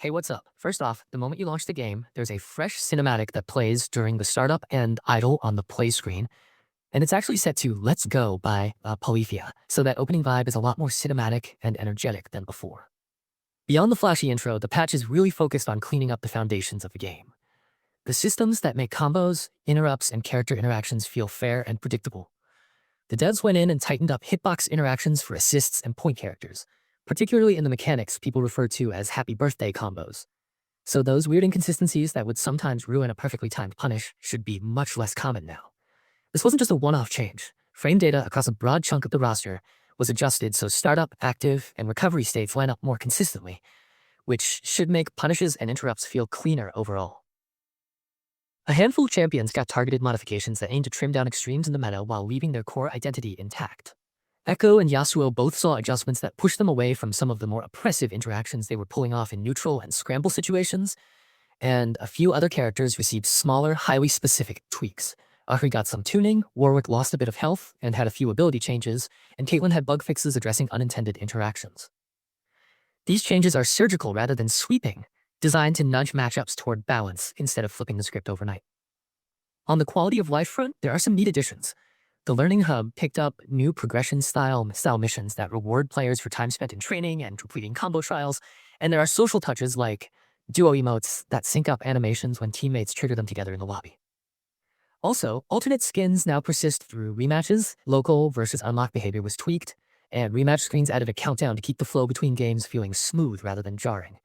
Hey, what's up? First off, the moment you launch the game, there's a fresh cinematic that plays during the startup and idle on the play screen, and it's actually set to Let's Go by Polyphia, so that opening vibe is a lot more cinematic and energetic than before. Beyond the flashy intro, the patch is really focused on cleaning up the foundations of the game. The systems that make combos, interrupts, and character interactions feel fair and predictable. The devs went in and tightened up hitbox interactions for assists and point characters, particularly in the mechanics people refer to as happy birthday combos. So those weird inconsistencies that would sometimes ruin a perfectly timed punish should be much less common now. This wasn't just a one-off change. Frame data across a broad chunk of the roster was adjusted so startup, active, and recovery states line up more consistently, which should make punishes and interrupts feel cleaner overall. A handful of champions got targeted modifications that aim to trim down extremes in the meta while leaving their core identity intact. Ekko and Yasuo both saw adjustments that pushed them away from some of the more oppressive interactions they were pulling off in neutral and scramble situations, and a few other characters received smaller, highly specific tweaks. Ahri got some tuning, Warwick lost a bit of health and had a few ability changes, and Caitlyn had bug fixes addressing unintended interactions. These changes are surgical rather than sweeping, designed to nudge matchups toward balance instead of flipping the script overnight. On the quality of life front, there are some neat additions. The Learning Hub picked up new progression-style missions that reward players for time spent in training and completing combo trials, and there are social touches like duo emotes that sync up animations when teammates trigger them together in the lobby. Also, alternate skins now persist through rematches, local versus unlocked behavior was tweaked, and rematch screens added a countdown to keep the flow between games feeling smooth rather than jarring.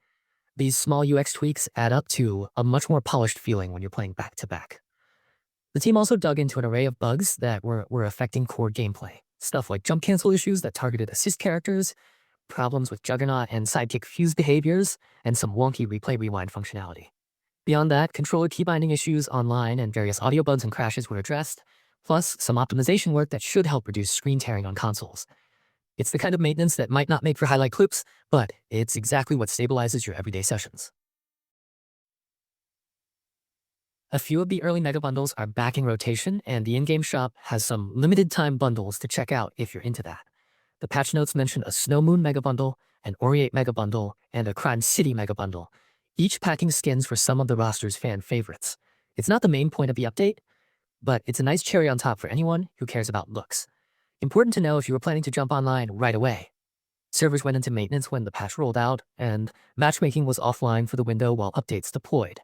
These small UX tweaks add up to a much more polished feeling when you're playing back-to-back. The team also dug into an array of bugs that were affecting core gameplay. Stuff like jump cancel issues that targeted assist characters, problems with Juggernaut and Sidekick fuse behaviors, and some wonky replay rewind functionality. Beyond that, controller key binding issues online and various audio bugs and crashes were addressed, plus some optimization work that should help reduce screen tearing on consoles. It's the kind of maintenance that might not make for highlight clips, but it's exactly what stabilizes your everyday sessions. A few of the early mega bundles are back in rotation, and the in-game shop has some limited time bundles to check out if you're into that. The patch notes mention a Snow Moon mega bundle, an Oriate mega bundle, and a Crime City mega bundle, each packing skins for some of the roster's fan favorites. It's not the main point of the update, but it's a nice cherry on top for anyone who cares about looks. Important to know if you were planning to jump online right away. Servers went into maintenance when the patch rolled out, and matchmaking was offline for the window while updates deployed.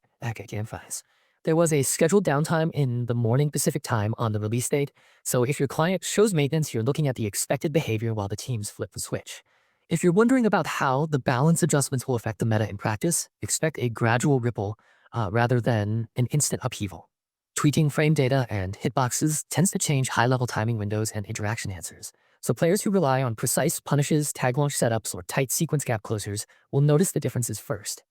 There was a scheduled downtime in the morning Pacific time on the release date, so if your client shows maintenance, you're looking at the expected behavior while the teams flip the switch. If you're wondering about how the balance adjustments will affect the meta in practice, expect a gradual ripple rather than an instant upheaval. Tweaking frame data and hitboxes tends to change high-level timing windows and interaction answers, so players who rely on precise punishes, tag launch setups, or tight sequence gap closers will notice the differences first.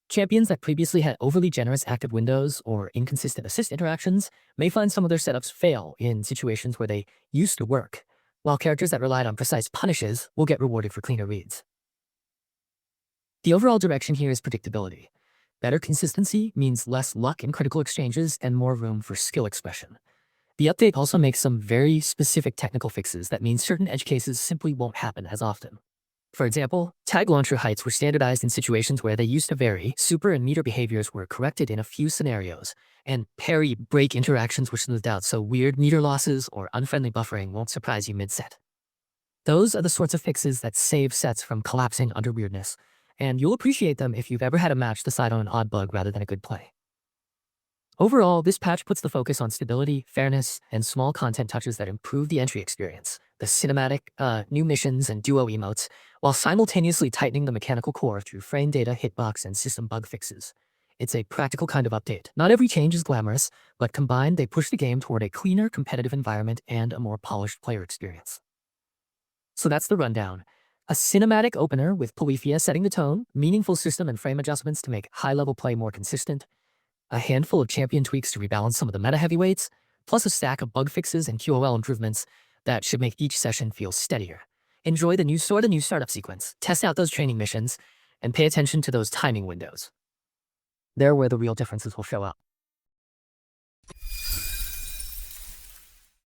Champions that previously had overly generous active windows or inconsistent assist interactions may find some of their setups fail in situations where they used to work, while characters that relied on precise punishes will get rewarded for cleaner reads. The overall direction here is predictability. Better consistency means less luck in critical exchanges and more room for skill expression. The update also makes some very specific technical fixes that mean certain edge cases simply won't happen as often. For example, tag launcher heights were standardized in situations where they used to vary, super and meter behaviors were corrected in a few scenarios, and parry break interactions were smoothed out so weird meter losses or unfriendly buffering won't surprise you mid-set. Those are the sorts of fixes that save sets from collapsing under weirdness, and you'll appreciate them if you've ever had a match decide on an odd bug rather than a good play. Overall, this patch puts the focus on stability, fairness, and small content touches that improve the entry experience, the cinematic, new missions, and duo emotes, while simultaneously tightening the mechanical core through frame data, hitbox, and system bug fixes. It's a practical kind of update. Not every change is glamorous, but combined, they push the game toward a cleaner, competitive environment and a more polished player experience. So that's the rundown. A cinematic opener with Polyphia setting the tone, meaningful system and frame adjustments to make high-level play more consistent, a handful of champion tweaks to rebalance some of the meta heavyweights, plus a stack of bug fixes and QOL improvements that should make each session feel steadier. Enjoy the new startup sequence, test out those training missions, and pay attention to those timing windows. They're where the real differences will show up.